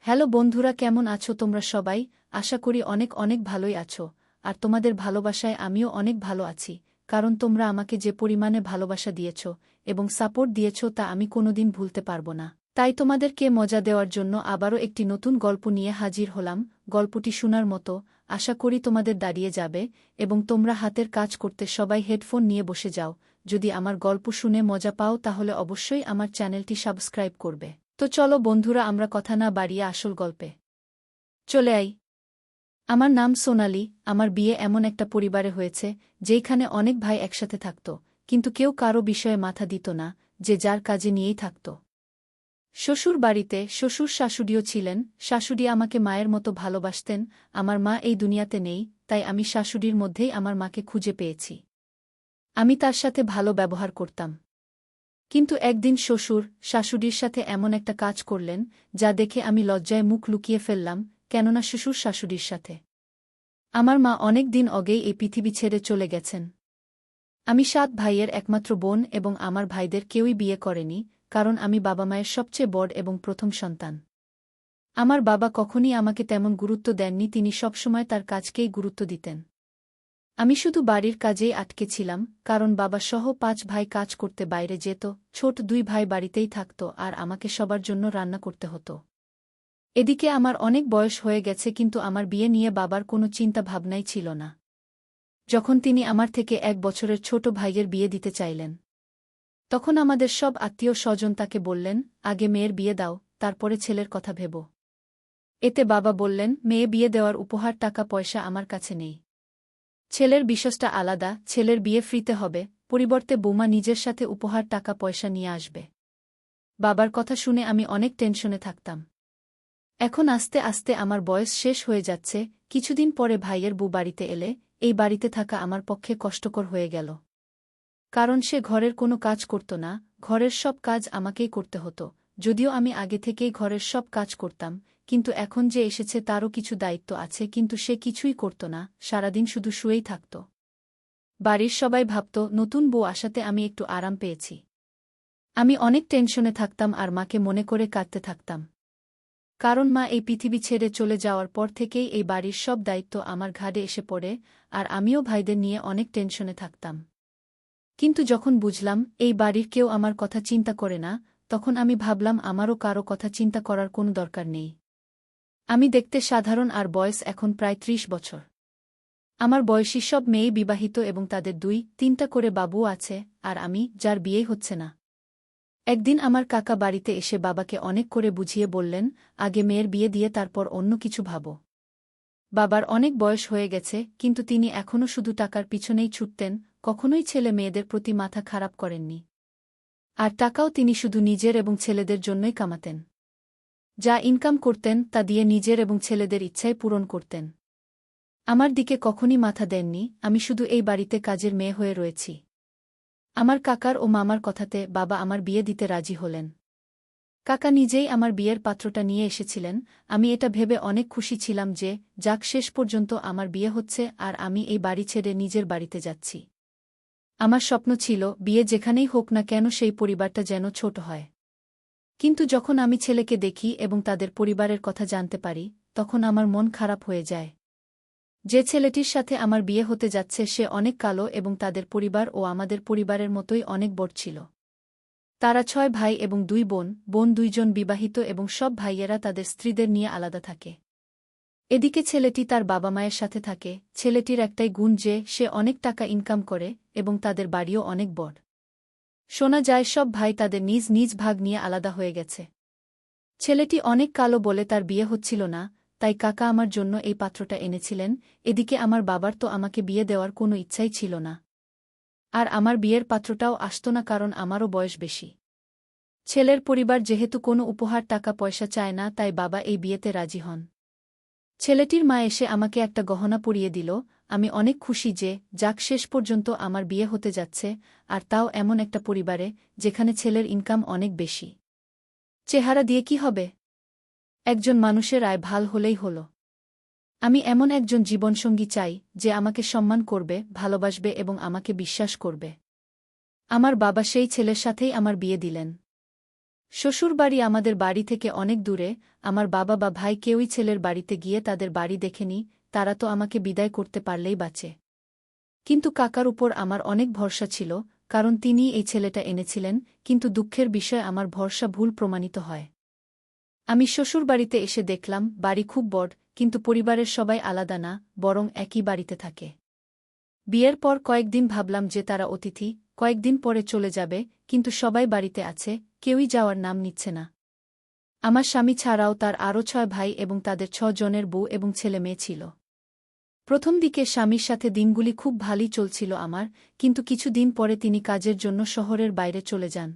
Hello বন্ধুরা, কেমন আছো তোমরা সবাই? আশা করি অনেক অনেক ভালোই আছো। আর তোমাদের ভালোবাসায় আমিও অনেক ভালো আছি, কারণ তোমরা আমাকে যে পরিমাণে ভালোবাসা দিয়েছ এবং সাপোর্ট দিয়েছ তা আমি কোনোদিন ভুলতে পারবো না। তাই তোমাদেরকে মজা দেওয়ার জন্য আবারও একটি নতুন গল্প নিয়ে হাজির হলাম। গল্পটি শোনার মতো, আশা করি তোমাদের দাঁড়িয়ে যাবে এবং তোমরা হাতের কাজ করতে সবাই হেডফোন নিয়ে বসে যাও। যদি আমার গল্প শুনে মজা পাও তাহলে অবশ্যই আমার চ্যানেলটি সাবস্ক্রাইব করবে। তো চলো বন্ধুরা, আমরা কথা না বাড়িয়ে আসল গল্পে চলে আই। আমার নাম সোনালি। আমার বিয়ে এমন একটা পরিবারে হয়েছে যেখানে অনেক ভাই একসাথে থাকত, কিন্তু কেউ কারো বিষয়ে মাথা দিত না, যে যার কাজে নিয়েই থাকত। শ্বশুর বাড়িতে শ্বশুর শাশুড়িও ছিলেন। শাশুড়ি আমাকে মায়ের মতো ভালোবাসতেন। আমার মা এই দুনিয়াতে নেই, তাই আমি শাশুড়ির মধ্যেই আমার মাকে খুঁজে পেয়েছি। আমি তার সাথে ভালো ব্যবহার করতাম। কিন্তু একদিন শ্বশুর শাশুড়ির সাথে এমন একটা কাজ করলেন যা দেখে আমি লজ্জায় মুখ লুকিয়ে ফেললাম, কেননা শ্বশুর শাশুড়ির সাথে আমার মা অনেক দিন আগেই এই পৃথিবী ছেড়ে চলে গেছেন। আমি ৭ ভাইয়ের একমাত্র বোন এবং আমার ভাইদের কেউই বিয়ে করেনি, কারণ আমি বাবা মায়ের সবচেয়ে বড় এবং প্রথম সন্তান। আমার বাবা কখনই আমাকে তেমন গুরুত্ব দেননি, তিনি সবসময় তার কাজকেই গুরুত্ব দিতেন। আমি শুধু বাড়ির কাজেই আটকে ছিলাম, কারণ বাবা সহ ৫ ভাই কাজ করতে বাইরে যেত, ছোট ২ ভাই বাড়িতেই থাকত আর আমাকে সবার জন্য রান্না করতে হতো। এদিকে আমার অনেক বয়স হয়ে গেছে, কিন্তু আমার বিয়ে নিয়ে বাবার কোনো চিন্তা ভাবনাই ছিল না। যখন তিনি আমার থেকে ১ বছরের ছোট ভাইয়ের বিয়ে দিতে চাইলেন, তখন আমাদের সব আত্মীয় স্বজন তাকে বললেন, আগে মেয়ের বিয়ে দাও, তারপরে ছেলের কথা ভেব। এতে বাবা বললেন, মেয়ে বিয়ে দেওয়ার উপহার টাকা পয়সা আমার কাছে নেই। ছেলের বিষয়টা আলাদা, ছেলের বিয়ে ফ্রিতে হবে, পরিবর্তে বৌমা নিজের সাথে উপহার টাকা পয়সা নিয়ে আসবে। বাবার কথা শুনে আমি অনেক টেনশনে থাকতাম। এখন আস্তে আস্তে আমার বয়স শেষ হয়ে যাচ্ছে। কিছুদিন পরে ভাইয়ের বউ বাড়িতে এলে এই বাড়িতে থাকা আমার পক্ষে কষ্টকর হয়ে গেল, কারণ সে ঘরের কোনো কাজ করত না, ঘরের সব কাজ আমাকেই করতে হতো। যদিও আমি আগে থেকেই ঘরের সব কাজ করতাম, কিন্তু এখন যে এসেছে তারও কিছু দায়িত্ব আছে, কিন্তু সে কিছুই করত না, সারাদিন শুধু শুয়েই থাকত। বাড়ির সবাই ভাবত নতুন বউ আসাতে আমি একটু আরাম পেয়েছি। আমি অনেক টেনশনে থাকতাম আর মাকে মনে করে কাঁদতে থাকতাম, কারণ মা এই পৃথিবী ছেড়ে চলে যাওয়ার পর থেকেই এই বাড়ির সব দায়িত্ব আমার ঘাড়ে এসে পড়ে, আর আমিও ভাইদের নিয়ে অনেক টেনশনে থাকতাম। কিন্তু যখন বুঝলাম এই বাড়ির কেউ আমার কথা চিন্তা করে না, তখন আমি ভাবলাম আমারও কারো কথা চিন্তা করার কোনো দরকার নেই। আমি দেখতে সাধারণ আর বয়স এখন প্রায় ৩০ বছর। আমার বয়সী সব মেয়েই বিবাহিত এবং তাদের ২-৩টা করে বাবুও আছে, আর আমি, যার বিয়েই হচ্ছে না। একদিন আমার কাকা বাড়িতে এসে বাবাকে অনেক করে বুঝিয়ে বললেন, আগে মেয়ের বিয়ে দিয়ে তারপর অন্য কিছু ভাবো। বাবার অনেক বয়স হয়ে গেছে, কিন্তু তিনি এখনও শুধু টাকার পিছনেই ছুটতেন, কখনোই ছেলে মেয়েদের প্রতি মাথা খারাপ করেননি। আর টাকাও তিনি শুধু নিজের এবং ছেলেদের জন্যই কামাতেন। যা ইনকাম করতেন তা দিয়ে নিজের এবং ছেলেদের ইচ্ছাই পূরণ করতেন। আমার দিকে কখনই মাথা দেননি, আমি শুধু এই বাড়িতে কাজের মেয়ে হয়ে রয়েছি। আমার কাকার ও মামার কথাতে বাবা আমার বিয়ে দিতে রাজি হলেন। কাকা নিজেই আমার বিয়ের পাত্রটা নিয়ে এসেছিলেন। আমি এটা ভেবে অনেক খুশি ছিলাম যে যাক, শেষ পর্যন্ত আমার বিয়ে হচ্ছে আর আমি এই বাড়ি ছেড়ে নিজের বাড়িতে যাচ্ছি। আমার স্বপ্ন ছিল বিয়ে যেখানেই হোক না কেন সেই পরিবারটা যেন ছোট হয়। কিন্তু যখন আমি ছেলেকে দেখি এবং তাদের পরিবারের কথা জানতে পারি, তখন আমার মন খারাপ হয়ে যায়। যে ছেলেটির সাথে আমার বিয়ে হতে যাচ্ছে সে অনেক কালো এবং তাদের পরিবার ও আমাদের পরিবারের মতোই অনেক বড় ছিল। তারা ৬ ভাই এবং ২ বোন, বোন ২ জন বিবাহিত এবং সব ভাইয়েরা তাদের স্ত্রীদের নিয়ে আলাদা থাকে। এদিকে ছেলেটি তার বাবা মায়ের সাথে থাকে। ছেলেটির একটাই গুণ যে সে অনেক টাকা ইনকাম করে এবং তাদের বাড়িও অনেক বড়। শোনা যায় সব ভাই তাদের নিজ নিজ ভাগ নিয়ে আলাদা হয়ে গেছে। ছেলেটি অনেক কালো বলে তার বিয়ে হচ্ছিল না, তাই কাকা আমার জন্য এই পাত্রটা এনেছিলেন। এদিকে আমার বাবার তো আমাকে বিয়ে দেওয়ার কোনো ইচ্ছাই ছিল না, আর আমার বিয়ের পাত্রটাও আসত না, কারণ আমারও বয়স বেশি। ছেলের পরিবার যেহেতু কোনো উপহার টাকা পয়সা চায় না, তাই বাবা এই বিয়েতে রাজি হন। ছেলেটির মা এসে আমাকে একটা গহনা পরিয়ে দিল। আমি অনেক খুশি যে যাক, শেষ পর্যন্ত আমার বিয়ে হতে যাচ্ছে, আর তাও এমন একটা পরিবারে যেখানে ছেলের ইনকাম অনেক বেশি। চেহারা দিয়ে কি হবে? একজন মানুষের আয় ভাল হলেই হল। আমি এমন একজন জীবনসঙ্গী চাই যে আমাকে সম্মান করবে, ভালোবাসবে এবং আমাকে বিশ্বাস করবে। আমার বাবা সেই ছেলের সাথেই আমার বিয়ে দিলেন। শ্বশুরবাড়ি আমাদের বাড়ি থেকে অনেক দূরে, আমার বাবা বা ভাই কেউই ছেলের বাড়িতে গিয়ে তাদের বাড়ি দেখেনি, তারা তো আমাকে বিদায় করতে পারলেই বাঁচে। কিন্তু কাকার উপর আমার অনেক ভরসা ছিল, কারণ তিনিই এই ছেলেটা এনেছিলেন, কিন্তু দুঃখের বিষয় আমার ভরসা ভুল প্রমাণিত হয়। আমি শ্বশুরবাড়িতে এসে দেখলাম, বাড়ি খুব বড়, কিন্তু পরিবারের সবাই আলাদা না, বরং একই বাড়িতে থাকে। বিয়ের পর কয়েকদিন ভাবলাম যে তারা অতিথি, কয়েকদিন পরে চলে যাবে, কিন্তু সবাই বাড়িতে আছে, কেউই যাওয়ার নাম নিচ্ছে না। আমার স্বামী ছাড়াও তার আরও ৬ ভাই এবং তাদের ৬ জনের বউ এবং ছেলেমেয়ে ছিল। প্রথম দিকে স্বামীর সাথে দিনগুলি খুব ভালোই চলছিল আমার, কিন্তু কিছু দিন পরে তিনি কাজের জন্য শহরের বাইরে চলে যান।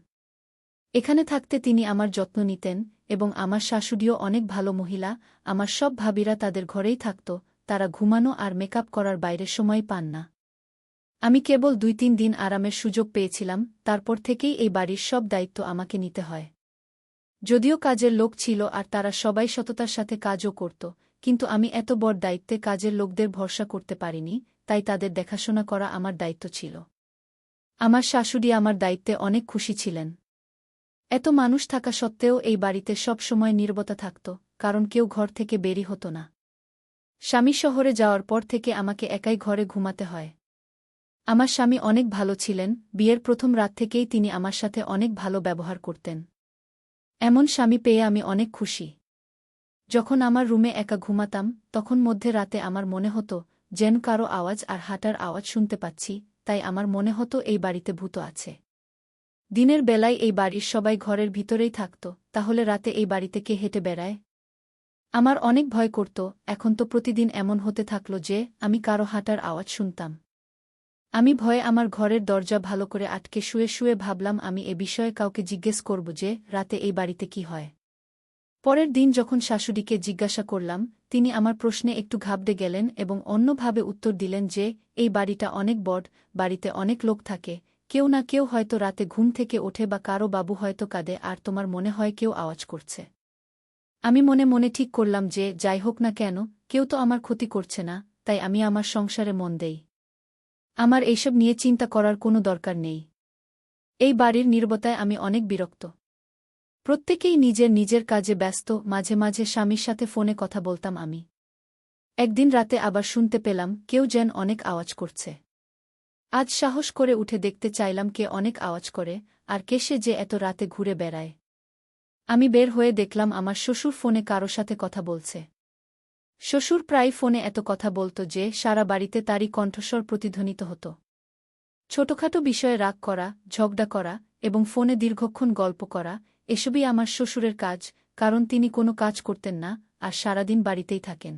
এখানে থাকতে তিনি আমার যত্ন নিতেন, এবং আমার শাশুড়িও অনেক ভালো মহিলা, আমার সব ভাবিরা তাদের ঘরেই থাকত, তারা ঘুমানো আর মেকআপ করার বাইরে সময় পান না। আমি কেবল ২-৩ দিন আরামের সুযোগ পেয়েছিলাম, তারপর থেকেই এই বাড়ির সব দায়িত্ব আমাকে নিতে হয়। যদিও কাজের লোক ছিল আর তারা সবাই সততার সাথে কাজও করত, কিন্তু আমি এত বড় দায়িত্বে কাজের লোকদের ভরসা করতে পারিনি, তাই তাদের দেখাশোনা করা আমার দায়িত্ব ছিল। আমার শাশুড়ি আমার দায়িত্বে অনেক খুশি ছিলেন। এত মানুষ থাকা সত্ত্বেও এই বাড়িতে সব সময় নীরবতা থাকত, কারণ কেউ ঘর থেকে বেরি হতো না। স্বামী শহরে যাওয়ার পর থেকে আমাকে একাই ঘরে ঘুমাতে হয়। আমার স্বামী অনেক ভালো ছিলেন, বিয়ের প্রথম রাত থেকেই তিনি আমার সাথে অনেক ভালো ব্যবহার করতেন। এমন স্বামী পেয়ে আমি অনেক খুশি। যখন আমার রুমে একা ঘুমাতাম, তখন মধ্যে রাতে আমার মনে হতো যেন কারো আওয়াজ আর হাঁটার আওয়াজ শুনতে পাচ্ছি, তাই আমার মনে হতো এই বাড়িতে ভূত আছে। দিনের বেলায় এই বাড়ির সবাই ঘরের ভিতরেই থাকত, তাহলে রাতে এই বাড়িতে কে হেঁটে বেড়ায়? আমার অনেক ভয় করত। এখন তো প্রতিদিন এমন হতে থাকল যে আমি কারো হাঁটার আওয়াজ শুনতাম। আমি ভয়ে আমার ঘরের দরজা ভালো করে আটকে শুয়ে শুয়ে ভাবলাম আমি এ বিষয়ে কাউকে জিজ্ঞেস করব যে রাতে এই বাড়িতে কি হয়। পরের দিন যখন শাশুড়িকে জিজ্ঞাসা করলাম, তিনি আমার প্রশ্নে একটু ঘাবড়ে গেলেন এবং অন্যভাবে উত্তর দিলেন যে এই বাড়িটা অনেক বড়, বাড়িতে অনেক লোক থাকে, কেউ না কেউ হয়তো রাতে ঘুম থেকে ওঠে বা কারো বাবু হয়তো কাঁদে আর তোমার মনে হয় কেউ আওয়াজ করছে। আমি মনে মনে ঠিক করলাম যে যাই হোক না কেন, কেউ তো আমার ক্ষতি করছে না, তাই আমি আমার সংসারে মন দেই। আমার এইসব নিয়ে চিন্তা করার কোনো দরকার নেই। এই বাড়ির নীরবতায় আমি অনেক বিরক্ত। প্রত্যেকেই নিজের নিজের কাজে ব্যস্ত, মাঝে মাঝে স্বামীর সাথে ফোনে কথা বলতাম আমি। একদিন রাতে আবার শুনতে পেলাম কেউ যেন অনেক আওয়াজ করছে। আজ সাহস করে উঠে দেখতে চাইলাম কে অনেক আওয়াজ করে, আর কে সে যে এত রাতে ঘুরে বেড়ায়। আমি বের হয়ে দেখলাম আমার শ্বশুর ফোনে কারো সাথে কথা বলছে। শ্বশুর প্রায় ফোনে এত কথা বলত যে সারা বাড়িতে তারই কণ্ঠস্বর প্রতিধ্বনিত হতো। ছোটখাটো বিষয়ে রাগ করা, ঝগড়া করা এবং ফোনে দীর্ঘক্ষণ গল্প করা, এসবই আমার শ্বশুরের কাজ, কারণ তিনি কোনো কাজ করতেন না আর সারাদিন বাড়িতেই থাকেন।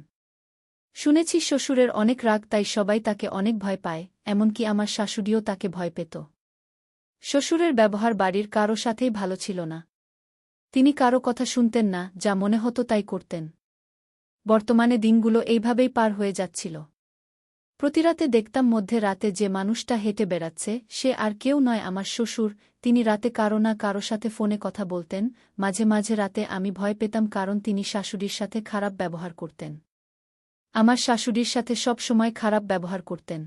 শুনেছি শ্বশুরের অনেক রাগ, তাই সবাই তাকে অনেক ভয় পায়, এমনকি আমার শাশুড়িও তাকে ভয় পেত। শ্বশুরের ব্যবহার বাড়ির কারো সাথেই ভালো ছিল না। তিনি কারো কথা শুনতেন না, যা মনে হতো তাই করতেন। বর্তমানে দিনগুলো এইভাবেই পার হয়ে যাচ্ছিল। প্রতিরাতে দেখতাম মধ্যে রাতে যে মানুষটা হেঁটে বেড়াচ্ছে সে আর কেউ নয় আমার শ্বশুর। তিনি রাতে কারো না কারো সাথে ফোনে কথা বলতেন। মাঝে মাঝে রাতে আমি ভয় পেতাম, কারণ তিনি শাশুড়ির সাথে খারাপ ব্যবহার করতেন। আমার শাশুড়ির সাথে সব সময় খারাপ ব্যবহার করতেন।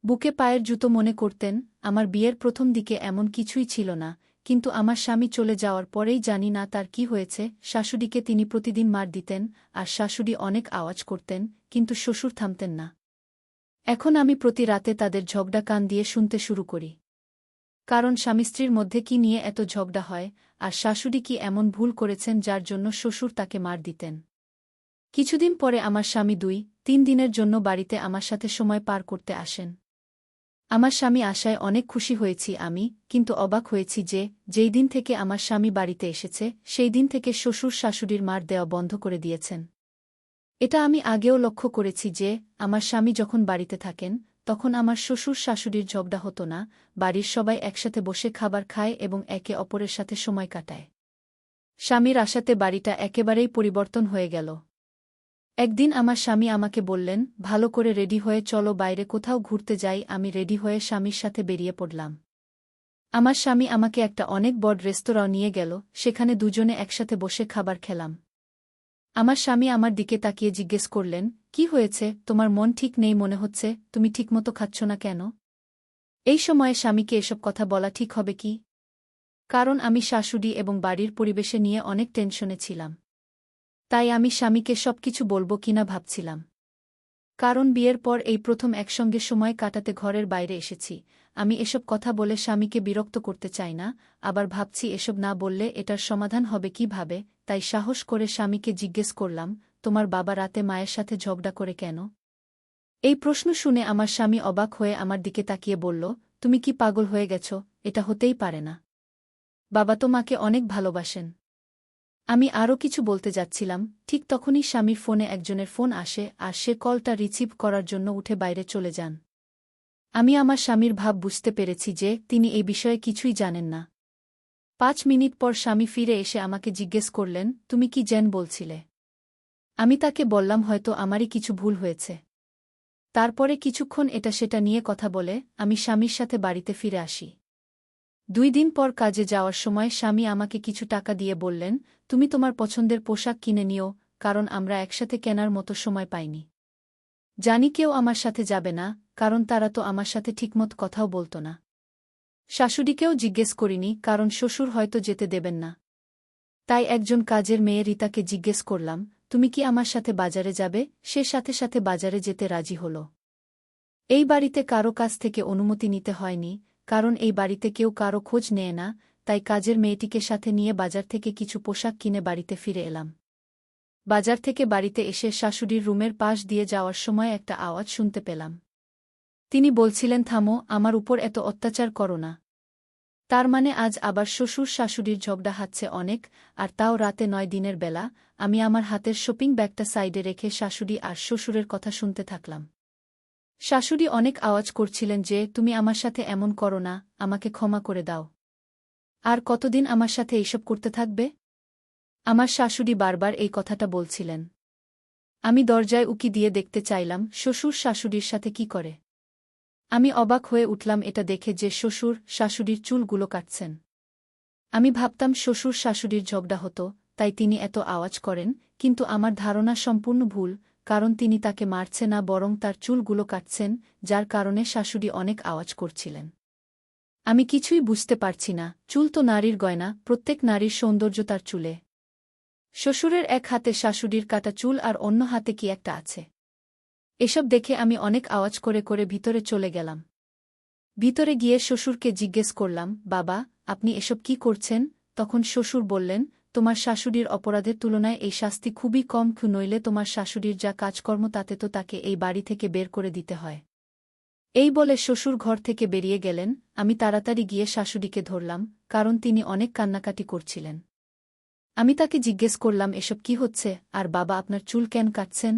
বুকে পায়ের জুতো মনে করতেন। আমার বিয়ের প্রথম দিকে এমন কিছুই ছিল না, কিন্তু আমার স্বামী চলে যাওয়ার পরেই জানি না তার কি হয়েছে, শাশুড়িকে তিনি প্রতিদিন মার দিতেন আর শাশুড়ি অনেক আওয়াজ করতেন, কিন্তু শ্বশুর থামতেন না। এখন আমি প্রতি রাতে তাদের ঝগড়া কান দিয়ে শুনতে শুরু করি। কারণ স্বামী স্ত্রীর মধ্যে কি নিয়ে এত ঝগড়া হয়, আর শাশুড়ি কি এমন ভুল করেছেন যার জন্য শ্বশুর তাকে মার দিতেন। কিছুদিন পরে আমার স্বামী ২-৩ দিনের জন্য বাড়িতে আমার সাথে সময় পার করতে আসেন। আমার স্বামী আসায় অনেক খুশি হয়েছি আমি, কিন্তু অবাক হয়েছি যে যেই দিন থেকে আমার স্বামী বাড়িতে এসেছে সেই দিন থেকে শ্বশুর শাশুড়ির মার দেওয়া বন্ধ করে দিয়েছেন। এটা আমি আগেও লক্ষ্য করেছি যে আমার স্বামী যখন বাড়িতে থাকেন তখন আমার শ্বশুর শাশুড়ির ঝগড়া হতো না, বাড়ির সবাই একসাথে বসে খাবার খায় এবং একে অপরের সাথে সময় কাটায়। স্বামীর আসাতে বাড়িটা একেবারেই পরিবর্তন হয়ে গেল। একদিন আমার স্বামী আমাকে বললেন, ভালো করে রেডি হয়ে চলো বাইরে কোথাও ঘুরতে যাই। আমি রেডি হয়ে স্বামীর সাথে বেরিয়ে পড়লাম। আমার স্বামী আমাকে একটা অনেক বড় রেস্তোরাঁ নিয়ে গেল, সেখানে দুজনে একসাথে বসে খাবার খেলাম। আমার স্বামী আমার দিকে তাকিয়ে জিজ্ঞেস করলেন, কি হয়েছে, তোমার মন ঠিক নেই মনে হচ্ছে, তুমি ঠিকমতো খাচ্ছ না কেন? এই সময়ে স্বামীকে এসব কথা বলা ঠিক হবে কি? কারণ আমি শাশুড়ি এবং বাড়ির পরিবেশে নিয়ে অনেক টেনশনে ছিলাম। তাই আমি স্বামীকে সবকিছু বলব কিনা ভাবছিলাম। কারণ বিয়ের পর এই প্রথম একসঙ্গে সময় কাটাতে ঘরের বাইরে এসেছি। আমি এসব কথা বলে স্বামীকে বিরক্ত করতে চাই না, আবার ভাবছি এসব না বললে এটার সমাধান হবে কিভাবে, তাই সাহস করে স্বামীকে জিজ্ঞেস করলাম, তোমার বাবা রাতে মায়ের সাথে ঝগড়া করে কেন? এই প্রশ্ন শুনে আমার স্বামী অবাক হয়ে আমার দিকে তাকিয়ে বলল, তুমি কি পাগল হয়ে গেছ? এটা হতেই পারে না। বাবা তো মাকে অনেক ভালোবাসেন। আমি আরও কিছু বলতে যাচ্ছিলাম, ঠিক তখনই স্বামীর ফোনে একজনের ফোন আসে আর সে কলটা রিসিভ করার জন্য উঠে বাইরে চলে যান। আমি আমার স্বামীর ভাব বুঝতে পেরেছি যে তিনি এই বিষয়ে কিছুই জানেন না। ৫ মিনিট পর স্বামী ফিরে এসে আমাকে জিজ্ঞেস করলেন, তুমি কি জেন বলছিলে? আমি তাকে বললাম হয়তো আমারই কিছু ভুল হয়েছে। তারপরে কিছুক্ষণ এটা সেটা নিয়ে কথা বলে আমি স্বামীর সাথে বাড়িতে ফিরে আসি। ২ দিন পর কাজে যাওয়ার সময় স্বামী আমাকে কিছু টাকা দিয়ে বললেন, তুমি তোমার পছন্দের পোশাক কিনে নিও, কারণ আমরা একসাথে কেনার মতো সময় পাইনি। জানি কেউ আমার সাথে যাবে না, কারণ তারা তো আমার সাথে ঠিকমত কথাও বলত না। শাশুড়িকেও জিজ্ঞেস করিনি, কারণ শ্বশুর হয়তো যেতে দেবেন না। তাই একজন কাজের মেয়ে রিতাকে জিজ্ঞেস করলাম, তুমি কি আমার সাথে বাজারে যাবে? সে সাথে সাথে বাজারে যেতে রাজি হল। এই বাড়িতে কারো কাছ থেকে অনুমতি নিতে হয়নি, কারণ এই বাড়িতে কেউ কারো খোঁজ নেয় না, তাই কাজের মেয়েটিকে সাথে নিয়ে বাজার থেকে কিছু পোশাক কিনে বাড়িতে ফিরে এলাম। বাজার থেকে বাড়িতে এসে শাশুড়ির রুমের পাশ দিয়ে যাওয়ার সময় একটা আওয়াজ শুনতে পেলাম। তিনি বলছিলেন, থামো, আমার উপর এত অত্যাচার করো না। তার মানে আজ আবার শ্বশুর শাশুড়ির ঝগড়া হচ্ছে অনেক, আর তাও রাতে ৯ দিনের বেলা। আমি আমার হাতের শপিং ব্যাগটা সাইডে রেখে শাশুড়ি আর শ্বশুরের কথা শুনতে থাকলাম। শাশুড়ি অনেক আওয়াজ করছিলেন যে, তুমি আমার সাথে এমন করো না, আমাকে ক্ষমা করে দাও। আর কতদিন আমার সাথে এইসব করতে থাকবে? আমার শাশুড়ি বারবার এই কথাটা বলছিলেন। আমি দরজায় উকি দিয়ে দেখতে চাইলাম শ্বশুর শাশুড়ির সাথে কি করে। আমি অবাক হয়ে উঠলাম এটা দেখে যে শ্বশুর শাশুড়ির চুলগুলো কাটছেন। আমি ভাবতাম শ্বশুর শাশুড়ির ঝগড়া হতো, তাই তিনি এত আওয়াজ করেন, কিন্তু আমার ধারণা সম্পূর্ণ ভুল, কারণ তিনি তাকে মারছে না বরং তার চুলগুলো কাটছেন, যার কারণে শাশুড়ি অনেক আওয়াজ করছিলেন। আমি কিছুই বুঝতে পারছি না, চুল তো নারীর গয়না, প্রত্যেক নারীর সৌন্দর্য তার চুলে। শ্বশুরের এক হাতে শাশুড়ির কাটা চুল আর অন্য হাতে কি একটা আছে। এসব দেখে আমি অনেক আওয়াজ করে করে ভিতরে চলে গেলাম। ভিতরে গিয়ে শ্বশুরকে জিজ্ঞেস করলাম, বাবা, আপনি এসব কি করছেন? তখন শ্বশুর বললেন, তোমার শাশুড়ির অপরাধের তুলনায় এই শাস্তি খুবই কম, নইলে তোমার শাশুড়ির যা কাজকর্ম তাতে তো তাকে এই বাড়ি থেকে বের করে দিতে হয়। এই বলে শ্বশুর ঘর থেকে বেরিয়ে গেলেন। আমি তাড়াতাড়ি গিয়ে শাশুড়িকে ধরলাম, কারণ তিনি অনেক কান্নাকাটি করছিলেন। আমি তাকে জিজ্ঞেস করলাম, এসব কি হচ্ছে, আর বাবা আপনার চুল কেন কাটছেন?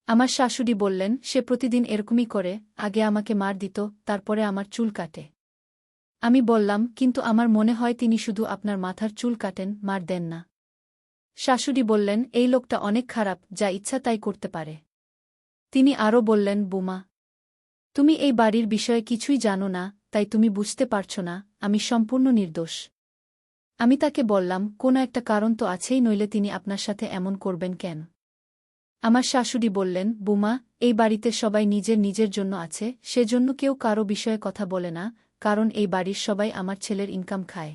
আমার শাশুড়ি বললেন, সে প্রতিদিন এরকমই করে, আগে আমাকে মার দিত, তারপরে আমার চুল কাটে। আমি বললাম, কিন্তু আমার মনে হয় তিনি শুধু আপনার মাথার চুল কাটেন, মার দেন না। শাশুড়ি বললেন, এই লোকটা অনেক খারাপ, যা ইচ্ছা তাই করতে পারে। তিনি আরও বললেন, বুমা, তুমি এই বাড়ির বিষয়ে কিছুই জানো না, তাই তুমি বুঝতে পারছ না, আমি সম্পূর্ণ নির্দোষ। আমি তাকে বললাম, কোনো একটা কারণ তো আছেই, নইলে তিনি আপনার সাথে এমন করবেন কেন? আমার শাশুড়ি বললেন, বুমা, এই বাড়িতে সবাই নিজের নিজের জন্য আছে, সেজন্য কেউ কারো বিষয়ে কথা বলে না, কারণ এই বাড়ির সবাই আমার ছেলের ইনকাম খায়।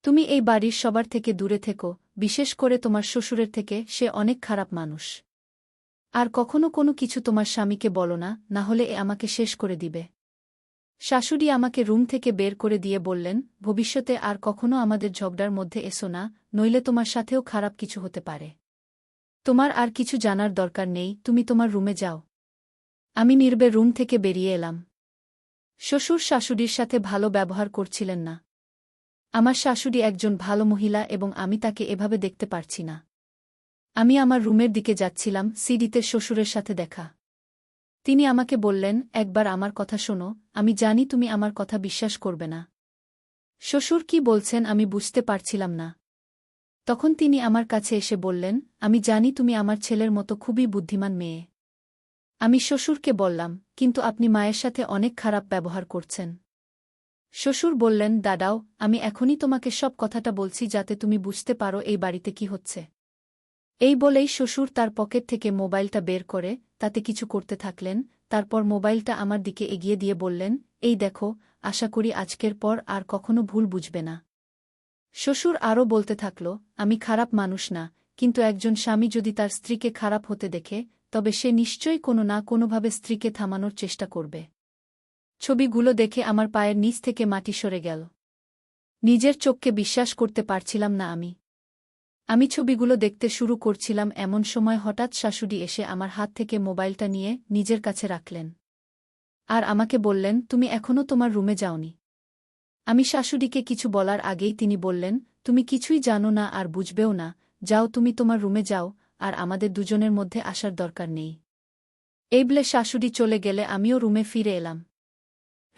তুমি এই বাড়ির সবার থেকে দূরে থেকো, বিশেষ করে তোমার শ্বশুরের থেকে, সে অনেক খারাপ মানুষ। আর কখনো কোনো কিছু তোমার স্বামীকে বলো না, না হলে এ আমাকে শেষ করে দিবে। শাশুড়ি আমাকে রুম থেকে বের করে দিয়ে বললেন, ভবিষ্যতে আর কখনো আমাদের ঝগড়ার মধ্যে এসো না, নইলে তোমার সাথেও খারাপ কিছু হতে পারে। তোমার আর কিছু জানার দরকার নেই, তুমি তোমার রুমে যাও। আমি নীরবে রুম থেকে বেরিয়ে এলাম। শ্বশুর শাশুড়ির সাথে ভালো ব্যবহার করছিলেন না। আমার শাশুড়ি একজন ভালো মহিলা এবং আমি তাকে এভাবে দেখতে পারছি না। আমি আমার রুমের দিকে যাচ্ছিলাম, সিঁড়িতে শ্বশুরের সাথে দেখা। তিনি আমাকে বললেন, একবার আমার কথা শোনো, আমি জানি তুমি আমার কথা বিশ্বাস করবে না। শ্বশুর কি বলছেন আমি বুঝতে পারছিলাম না। তখন তিনি আমার কাছে এসে বললেন, আমি জানি তুমি আমার ছেলের মতো খুবই বুদ্ধিমান মেয়ে। আমি শ্বশুরকে বললাম, কিন্তু আপনি মায়ের সাথে অনেক খারাপ ব্যবহার করছেন। শ্বশুর বললেন, দাদাও, আমি এখনই তোমাকে সব কথাটা বলছি যাতে তুমি বুঝতে পারো এই বাড়িতে কি হচ্ছে। এই বলেই শ্বশুর তার পকেট থেকে মোবাইলটা বের করে তাতে কিছু করতে থাকলেন, তারপর মোবাইলটা আমার দিকে এগিয়ে দিয়ে বললেন, এই দেখো, আশা করি আজকের পর আর কখনো ভুল বুঝবে না। শ্বশুর আরও বলতে থাকল, আমি খারাপ মানুষ না, কিন্তু একজন স্বামী যদি তার স্ত্রীকে খারাপ হতে দেখে, তবে সে নিশ্চয়ই কোনো না কোনোভাবে স্ত্রীকে থামানোর চেষ্টা করবে। ছবিগুলো দেখে আমার পায়ের নিচ থেকে মাটি সরে গেল। নিজের চোখকে বিশ্বাস করতে পারছিলাম না আমি ছবিগুলো দেখতে শুরু করছিলাম, এমন সময় হঠাৎ শাশুড়ি এসে আমার হাত থেকে মোবাইলটা নিয়ে নিজের কাছে রাখলেন। আর আমাকে বললেন, তুমি এখনও তোমার রুমে যাওনি। আমি শাশুড়িকে কিছু বলার আগেই তিনি বললেন, তুমি কিছুই জানো না আর বুঝবেও না, যাও তুমি তোমার রুমে যাও, আর আমাদের দুজনের মধ্যে আসার দরকার নেই। এই বলে শাশুড়ি চলে গেলে আমিও রুমে ফিরে এলাম।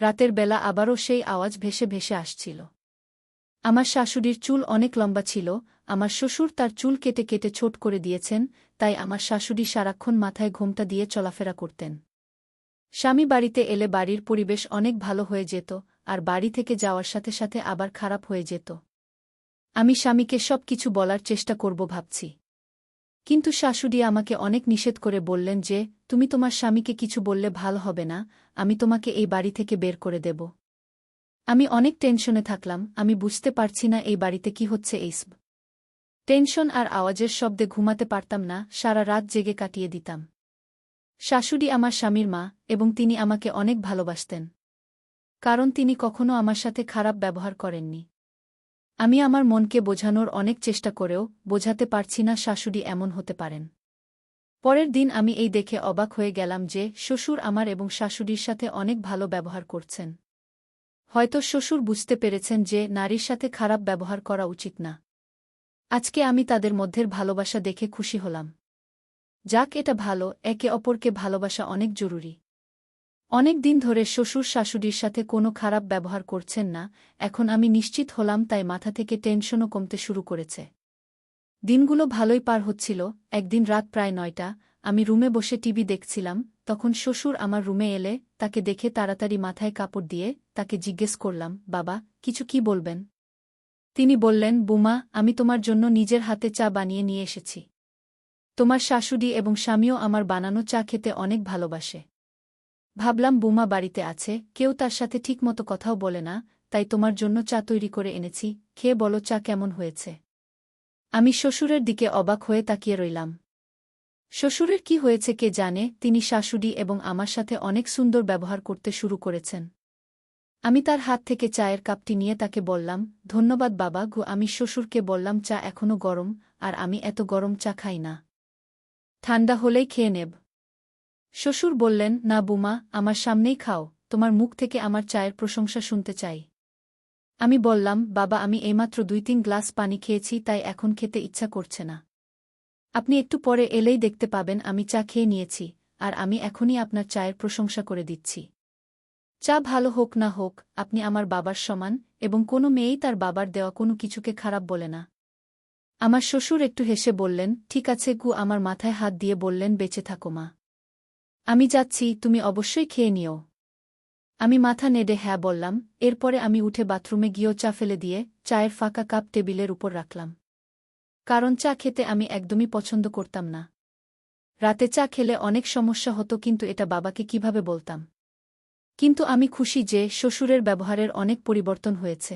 রাতের বেলা আবারও সেই আওয়াজ ভেসে ভেসে আসছিল। আমার শাশুড়ির চুল অনেক লম্বা ছিল, আমার শ্বশুর তার চুল কেটে কেটে ছোট করে দিয়েছেন, তাই আমার শাশুড়ি সারাক্ষণ মাথায় ঘোমটা দিয়ে চলাফেরা করতেন। স্বামী বাড়িতে এলে বাড়ির পরিবেশ অনেক ভালো হয়ে যেত, আর বাড়ি থেকে যাওয়ার সাথে সাথে আবার খারাপ হয়ে যেত। আমি স্বামীকে সব কিছু বলার চেষ্টা করব ভাবছি, কিন্তু শাশুড়ি আমাকে অনেক নিষেধ করে বললেন যে, তুমি তোমার স্বামীকে কিছু বললে ভাল হবে না, আমি তোমাকে এই বাড়ি থেকে বের করে দেব। আমি অনেক টেনশনে থাকলাম, আমি বুঝতে পারছি না এই বাড়িতে কি হচ্ছে। এইসব টেনশন আর আওয়াজের শব্দে ঘুমাতে পারতাম না, সারা রাত জেগে কাটিয়ে দিতাম। শাশুড়ি আমার স্বামীর মা, এবং তিনি আমাকে অনেক ভালোবাসতেন, কারণ তিনি কখনো আমার সাথে খারাপ ব্যবহার করেননি। আমি আমার মনকে বোঝানোর অনেক চেষ্টা করেও বোঝাতে পারছি না শাশুড়ি এমন হতে পারেন। পরের দিন আমি এই দেখে অবাক হয়ে গেলাম যে শ্বশুর আমার এবং শাশুড়ির সাথে অনেক ভালো ব্যবহার করছেন। হয়তো শ্বশুর বুঝতে পেরেছেন যে নারীর সাথে খারাপ ব্যবহার করা উচিত না। আজকে আমি তাদের মধ্যের ভালোবাসা দেখে খুশি হলাম। যাক, এটা ভালো, একে অপরকে ভালোবাসা অনেক জরুরি। অনেক দিন ধরে শ্বশুর শাশুড়ির সাথে কোনো খারাপ ব্যবহার করছেন না, এখন আমি নিশ্চিত হলাম, তাই মাথা থেকে টেনশনও কমতে শুরু করেছে। দিনগুলো ভালোই পার হচ্ছিল। একদিন রাত প্রায় ৯টা, আমি রুমে বসে টিভি দেখছিলাম, তখন শ্বশুর আমার রুমে এলে তাকে দেখে তাড়াতাড়ি মাথায় কাপড় দিয়ে তাকে জিজ্ঞেস করলাম, বাবা, কিছু কি বলবেন? তিনি বললেন, বুমা, আমি তোমার জন্য নিজের হাতে চা বানিয়ে নিয়ে এসেছি। তোমার শাশুড়ি এবং স্বামীও আমার বানানো চা খেতে অনেক ভালোবাসে। ভাবলাম বুমা বাড়িতে আছে, কেউ তার সাথে ঠিকমতো কথাও বলে না, তাই তোমার জন্য চা তৈরি করে এনেছি, খেয়ে বলো চা কেমন হয়েছে। আমি শ্বশুরের দিকে অবাক হয়ে তাকিয়ে রইলাম। শ্বশুরের কি হয়েছে কে জানে, তিনি শাশুড়ি এবং আমার সাথে অনেক সুন্দর ব্যবহার করতে শুরু করেছেন। আমি তার হাত থেকে চায়ের কাপটি নিয়ে তাকে বললাম, ধন্যবাদ বাবা গো। আমি শ্বশুরকে বললাম, চা এখনো গরম, আর আমি এত গরম চা খাই না, ঠান্ডা হলেই খেয়ে নেব। শ্বশুর বললেন, না বুমা, আমার সামনেই খাও, তোমার মুখ থেকে আমার চায়ের প্রশংসা শুনতে চাই। আমি বললাম, বাবা, আমি এইমাত্র ২-৩ গ্লাস পানি খেয়েছি, তাই এখন খেতে ইচ্ছা করছে না। আপনি একটু পরে এলেই দেখতে পাবেন আমি চা খেয়ে নিয়েছি, আর আমি এখনই আপনার চায়ের প্রশংসা করে দিচ্ছি। চা ভালো হোক না হোক, আপনি আমার বাবার সমান, এবং কোনো মেয়েই তার বাবার দেওয়া কোনো কিছুকে খারাপ বলে না। আমার শ্বশুর একটু হেসে বললেন, ঠিক আছে গু। আমার মাথায় হাত দিয়ে বললেন, বেঁচে থাকো মা। আমি যাচ্ছি, তুমি অবশ্যই খেয়ে নিও। আমি মাথা নেড়ে হ্যাঁ বললাম। এরপরে আমি উঠে বাথরুমে গিয়েও চা ফেলে দিয়ে চায়ের ফাঁকা কাপ টেবিলের উপর রাখলাম, কারণ চা খেতে আমি একদমই পছন্দ করতাম না। রাতে চা খেলে অনেক সমস্যা হতো, কিন্তু এটা বাবাকে কিভাবে বলতাম। কিন্তু আমি খুশি যে শ্বশুরের ব্যবহারের অনেক পরিবর্তন হয়েছে।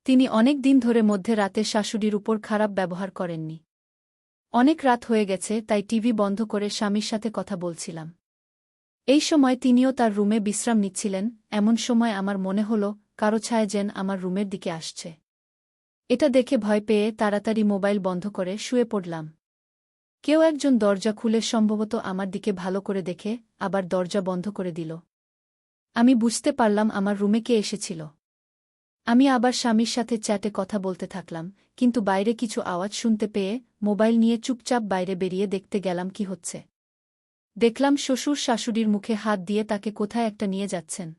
তিনি অনেক দিন ধরে মধ্যে রাতে শাশুড়ির উপর খারাপ ব্যবহার করেননি। অনেক রাত হয়ে গেছে, তাই টিভি বন্ধ করে স্বামীর সাথে কথা বলছিলাম। এই সময় তিনিও তার রুমে বিশ্রাম নিচ্ছিলেন। এমন সময় আমার মনে হল কারো ছায়া যেন আমার রুমের দিকে আসছে। এটা দেখে ভয় পেয়ে তাড়াতাড়ি মোবাইল বন্ধ করে শুয়ে পড়লাম। কেউ একজন দরজা খুলে সম্ভবত আমার দিকে ভালো করে দেখে আবার দরজা বন্ধ করে দিল। আমি বুঝতে পারলাম আমার রুমে কে এসেছিল। আমি আবার স্বামীর সাথে চ্যাটে কথা বলতে থাকলাম, কিন্তু বাইরে কিছু আওয়াজ শুনতে পেয়ে মোবাইল নিয়ে চুপচাপ বাইরে বেরিয়ে দেখতে গেলাম কি হচ্ছে। দেখলাম শ্বশুর শাশুড়ির মুখে হাত দিয়ে তাকে কোথায় একটা নিয়ে যাচ্ছেন।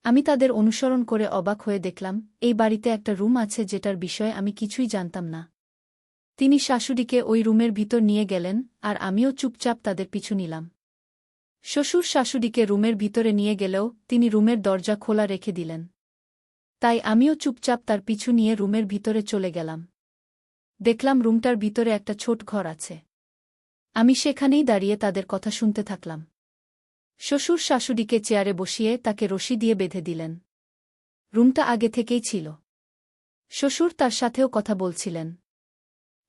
আমি তাদের অনুসরণ করে অবাক হয়ে দেখলাম এই বাড়িতে একটা রুম আছে যেটার বিষয়ে আমি কিছুই জানতাম না। তিনি শাশুড়িকে ওই রুমের ভিতর নিয়ে গেলেন, আর আমিও চুপচাপ তাদের পিছু নিলাম। শ্বশুর শাশুড়িকে রুমের ভিতরে নিয়ে গেলেও তিনি রুমের দরজা খোলা রেখে দিলেন, তাই আমিও চুপচাপ তার পিছু নিয়ে রুমের ভিতরে চলে গেলাম। দেখলাম রুমটার ভিতরে একটা ছোট ঘর আছে। আমি সেখানেই দাঁড়িয়ে তাদের কথা শুনতে থাকলাম। শ্বশুর শাশুড়িকে চেয়ারে বসিয়ে তাকে রশি দিয়ে বেঁধে দিলেন। রুমটা আগে থেকেই ছিল। শ্বশুর তার সাথেও কথা বলছিলেন।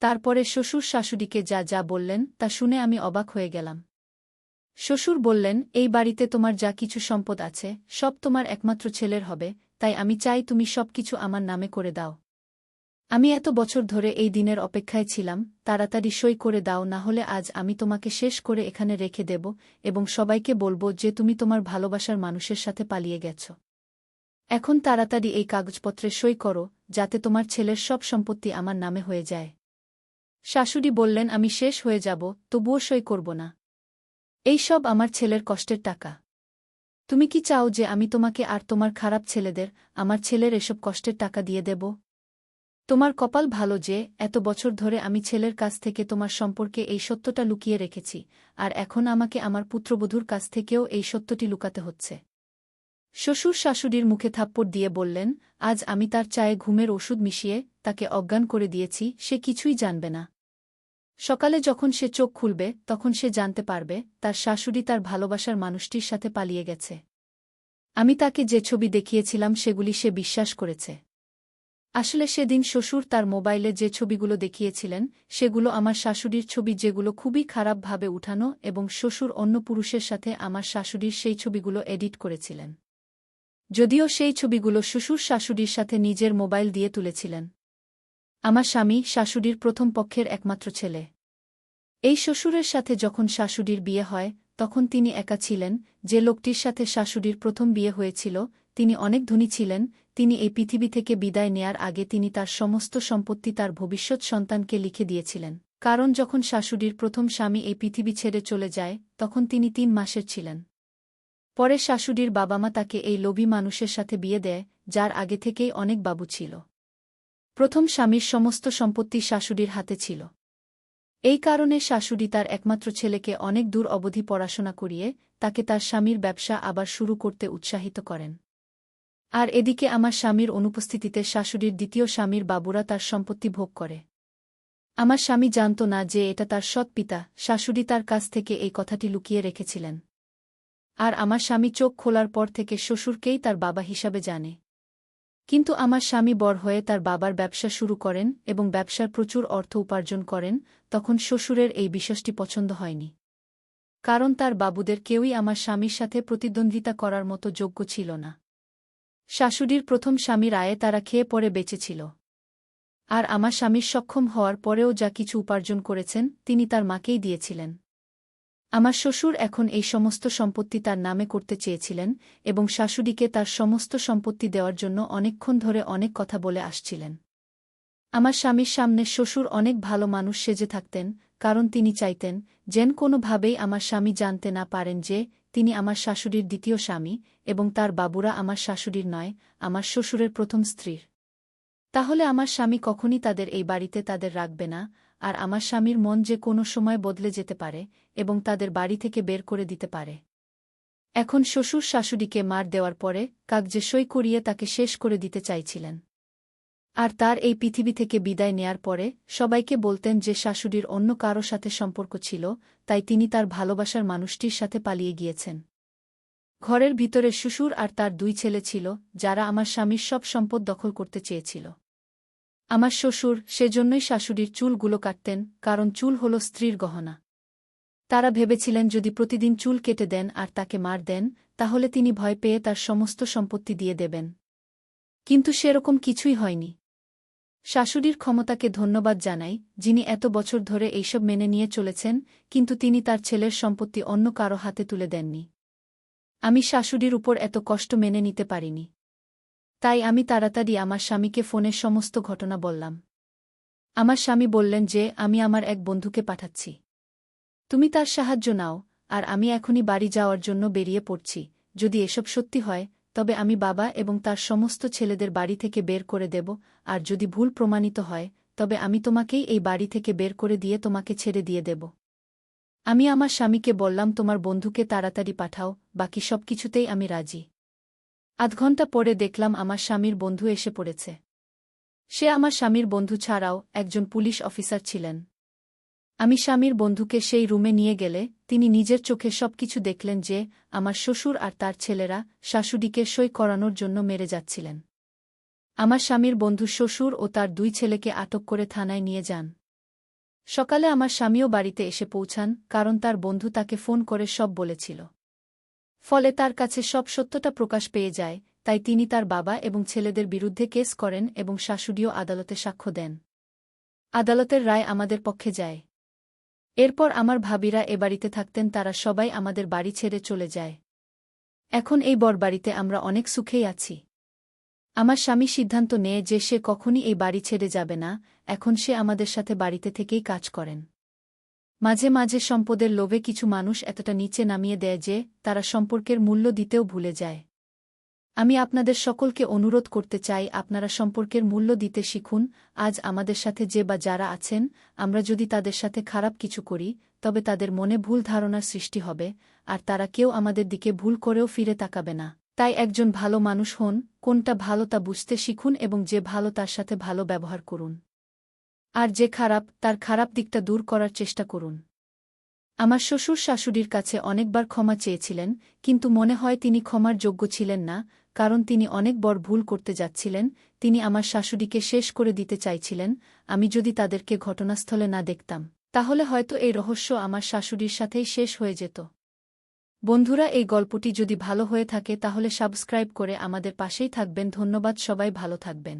তারপরে শ্বশুর শাশুড়িকে যা যা বললেন তা শুনে আমি অবাক হয়ে গেলাম। শ্বশুর বললেন, এই বাড়িতে তোমার যা কিছু সম্পদ আছে সব তোমার একমাত্র ছেলের হবে, তাই আমি চাই তুমি সবকিছু আমার নামে করে দাও। আমি এত বছর ধরে এই দিনের অপেক্ষায় ছিলাম, তাড়াতাড়ি সই করে দাও, না হলে আজ আমি তোমাকে শেষ করে এখানে রেখে দেব এবং সবাইকে বলবো যে তুমি তোমার ভালোবাসার মানুষের সাথে পালিয়ে গেছ। এখন তাড়াতাড়ি এই কাগজপত্রে সই করো, যাতে তোমার ছেলের সব সম্পত্তি আমার নামে হয়ে যায়। শাশুড়ি বললেন, আমি শেষ হয়ে যাব, তবুও সই করব না। এই সব আমার ছেলের কষ্টের টাকা। তুমি কি চাও যে আমি তোমাকে আর তোমার খারাপ ছেলেদের আমার ছেলের এসব কষ্টের টাকা দিয়ে দেব? তোমার কপাল ভালো যে এত বছর ধরে আমি ছেলের কাছ থেকে তোমার সম্পর্কে এই সত্যটা লুকিয়ে রেখেছি, আর এখন আমাকে আমার পুত্রবধূর কাছ থেকেও এই সত্যটি লুকাতে হচ্ছে। শ্বশুর শাশুড়ির মুখে থাপ্পড় দিয়ে বললেন, আজ আমি তার চায়ে ঘুমের ওষুধ মিশিয়ে তাকে অজ্ঞান করে দিয়েছি, সে কিছুই জানবে না। সকালে যখন সে চোখ খুলবে তখন সে জানতে পারবে তার শাশুড়ি তার ভালোবাসার মানুষটির সাথে পালিয়ে গেছে। আমি তাকে যে ছবি দেখিয়েছিলাম সেগুলি সে বিশ্বাস করেছে। আসলে সেদিন শ্বশুর তার মোবাইলে যে ছবিগুলো দেখিয়েছিলেন সেগুলো আমার শাশুড়ির ছবি, যেগুলো খুবই খারাপভাবে উঠানো, এবং শ্বশুর অন্য পুরুষের সাথে আমার শাশুড়ির সেই ছবিগুলো এডিট করেছিলেন। যদিও সেই ছবিগুলো শ্বশুর শাশুড়ির সাথে নিজের মোবাইল দিয়ে তুলেছিলেন। আমার স্বামী শাশুড়ির প্রথম পক্ষের একমাত্র ছেলে। এই শ্বশুরের সাথে যখন শাশুড়ির বিয়ে হয় তখন তিনি একা ছিলেন। যে লোকটির সাথে শাশুড়ির প্রথম বিয়ে হয়েছিল তিনি অনেক ধনী ছিলেন। তিনি এই পৃথিবী থেকে বিদায় নেয়ার আগে তিনি তার সমস্ত সম্পত্তি তার ভবিষ্যৎ সন্তানকে লিখে দিয়েছিলেন, কারণ যখন শাশুড়ির প্রথম স্বামী এই পৃথিবী ছেড়ে চলে যায় তখন তিনি ৩ মাসের ছিলেন। পরে শাশুড়ির বাবা মা তাকে এই লোভী মানুষের সাথে বিয়ে দেয়, যার আগে থেকেই অনেক বাবু ছিল। প্রথম স্বামীর সমস্ত সম্পত্তি শাশুড়ির হাতে ছিল। এই কারণে শাশুড়ি তার একমাত্র ছেলেকে অনেক দূর অবধি পড়াশোনা করিয়ে তাকে তার স্বামীর ব্যবসা আবার শুরু করতে উৎসাহিত করেন। আর এদিকে আমার স্বামীর অনুপস্থিতিতে শাশুড়ির দ্বিতীয় স্বামীর বাবুরা তার সম্পত্তি ভোগ করে। আমার স্বামী জানত না যে এটা তার সৎ পিতা, শাশুড়ি তার কাছ থেকে এই কথাটি লুকিয়ে রেখেছিলেন। আর আমার স্বামী চোখ খোলার পর থেকে শ্বশুরকেই তার বাবা হিসাবে জানে। কিন্তু আমার স্বামী বড় হয়ে তার বাবার ব্যবসা শুরু করেন এবং ব্যবসার প্রচুর অর্থ উপার্জন করেন, তখন শ্বশুরের এই বিষয়টি পছন্দ হয়নি। কারণ তার বাবুদের কেউই আমার স্বামীর সাথে প্রতিদ্বন্দ্বিতা করার মতো যোগ্য ছিল না। শাশুড়ির প্রথম স্বামীর আয়ে তারা খেয়ে পরে বেঁচেছিল। আর আমার স্বামীর সক্ষম হওয়ার পরেও যা কিছু উপার্জন করেছেন তিনি তার মাকেই দিয়েছিলেন। আমার শ্বশুর এখন এই সমস্ত সম্পত্তি তার নামে করতে চেয়েছিলেন এবং শাশুড়িকে তার সমস্ত সম্পত্তি দেওয়ার জন্য অনেকক্ষণ ধরে অনেক কথা বলে আসছিলেন। আমার স্বামীর সামনে শ্বশুর অনেক ভালো মানুষ সেজে থাকতেন, কারণ তিনি চাইতেন যেন কোনোভাবেই আমার স্বামী জানতে না পারেন যে তিনি আমার শাশুড়ির দ্বিতীয় স্বামী এবং তার বাবুরা আমার শাশুড়ির নয়, আমার শ্বশুরের প্রথম স্ত্রীর। তাহলে আমার স্বামী কখনই তাদের এই বাড়িতে তাদের রাখবে না, আর আমার স্বামীর মন যে কোনো সময় বদলে যেতে পারে এবং তাদের বাড়ি থেকে বের করে দিতে পারে। এখন শ্বশুর শাশুড়িকে মার দেওয়ার পরে কাগজে সই করিয়ে তাকে শেষ করে দিতে চাইছিলেন। আর তার এই পৃথিবী থেকে বিদায় নেয়ার পরে সবাইকে বলতেন যে শাশুড়ির অন্য কারো সাথে সম্পর্ক ছিল, তাই তিনি তার ভালোবাসার মানুষটির সাথে পালিয়ে গিয়েছেন। ঘরের ভিতরে শ্বশুর আর তার 2 ছেলে ছিল, যারা আমার স্বামীর সব সম্পদ দখল করতে চেয়েছিল। আমার শ্বশুর সেজন্যই শাশুড়ির চুলগুলো কাটতেন, কারণ চুল হল স্ত্রীর গহনা। তারা ভেবেছিলেন যদি প্রতিদিন চুল কেটে দেন আর তাকে মার দেন তাহলে তিনি ভয় পেয়ে তার সমস্ত সম্পত্তি দিয়ে দেবেন। কিন্তু সেরকম কিছুই হয়নি। শাশুড়ির ক্ষমতাকে ধন্যবাদ জানাই, যিনি এত বছর ধরে এইসব মেনে নিয়ে চলেছেন, কিন্তু তিনি তার ছেলের সম্পত্তি অন্য কারো হাতে তুলে দেননি। আমি শাশুড়ির উপর এত কষ্ট মেনে নিতে পারিনি। তাই আমি তাড়াতাড়ি আমার স্বামীকে ফোনে সমস্ত ঘটনা বললাম। আমার স্বামী বললেন যে আমি আমার এক বন্ধুকে পাঠাচ্ছি, তুমি তার সাহায্য নাও, আর আমি এখনই বাড়ি যাওয়ার জন্য বেরিয়ে পড়ছি। যদি এসব সত্যি হয় তবে আমি বাবা এবং তার সমস্ত ছেলেদের বাড়ি থেকে বের করে দেব, আর যদি ভুল প্রমাণিত হয় তবে আমি তোমাকেই এই বাড়ি থেকে বের করে দিয়ে তোমাকে ছেড়ে দিয়ে দেব। আমি আমার স্বামীকে বললাম, তোমার বন্ধুকে তাড়াতাড়ি পাঠাও, বাকি সব কিছুতেই আমি রাজি। আধ ঘণ্টা পরে দেখলাম আমার স্বামীর বন্ধু এসে পড়েছে। সে আমার স্বামীর বন্ধু ছাড়াও একজন পুলিশ অফিসার ছিলেন। আমি স্বামীর বন্ধুকে সেই রুমে নিয়ে গেলে তিনি নিজের চোখে সবকিছু দেখলেন যে আমার শ্বশুর আর তার ছেলেরা শাশুড়িকে সই করানোর জন্য মেরে যাচ্ছিলেন। আমার স্বামীর বন্ধু শ্বশুর ও তার 2 ছেলেকে আটক করে থানায় নিয়ে যান। সকালে আমার স্বামীও বাড়িতে এসে পৌঁছান, কারণ তার বন্ধু তাকে ফোন করে সব বলেছিল। ফলে তার কাছে সব সত্যটা প্রকাশ পেয়ে যায়, তাই তিনি তার বাবা এবং ছেলেদের বিরুদ্ধে কেস করেন এবং শাশুড়িও আদালতে সাক্ষ্য দেন। আদালতের রায় আমাদের পক্ষে যায়। এরপর আমার ভাবিরা এ বাড়িতে থাকতেন, তারা সবাই আমাদের বাড়ি ছেড়ে চলে যায়। এখন এই বরবাড়িতে আমরা অনেক সুখেই আছি। আমার স্বামী সিদ্ধান্ত নেয় যে সে কখনই এই বাড়ি ছেড়ে যাবে না, এখন সে আমাদের সাথে বাড়িতে থেকেই কাজ করেন। মাঝে মাঝে সম্পদের লোভে কিছু মানুষ এতটা নিচে নামিয়ে দেয় যে তারা সম্পর্কের মূল্য দিতেও ভুলে যায়। আমি আপনাদের সকলকে অনুরোধ করতে চাই, আপনারা সম্পর্কের মূল্য দিতে শিখুন। আজ আমাদের সাথে যে বা যারা আছেন, আমরা যদি তাদের সাথে খারাপ কিছু করি, তবে তাদের মনে ভুল ধারণার সৃষ্টি হবে, আর তারা কেউ আমাদের দিকে ভুল করেও ফিরে তাকাবে না। তাই একজন ভালো মানুষ হন, কোনটা ভালো তা বুঝতে শিখুন এবং যে ভালো তার সাথে ভালো ব্যবহার করুন। আর যে খারাপ, তার খারাপ দিকটা দূর করার চেষ্টা করুন। আমার শ্বশুর শাশুড়ির কাছে অনেকবার ক্ষমা চেয়েছিলেন, কিন্তু মনে হয় তিনি ক্ষমার যোগ্য ছিলেন না, কারণ তিনি অনেক বড় ভুল করতে যাচ্ছিলেন। তিনি আমার শাশুড়িকে শেষ করে দিতে চাইছিলেন। আমি যদি তাদেরকে ঘটনাস্থলে না দেখতাম, তাহলে হয়তো এই রহস্য আমার শাশুড়ির সাথেই শেষ হয়ে যেত। বন্ধুরা, এই গল্পটি যদি ভালো হয়ে থাকে তাহলে সাবস্ক্রাইব করে আমাদের পাশেই থাকবেন। ধন্যবাদ, সবাই ভালো থাকবেন।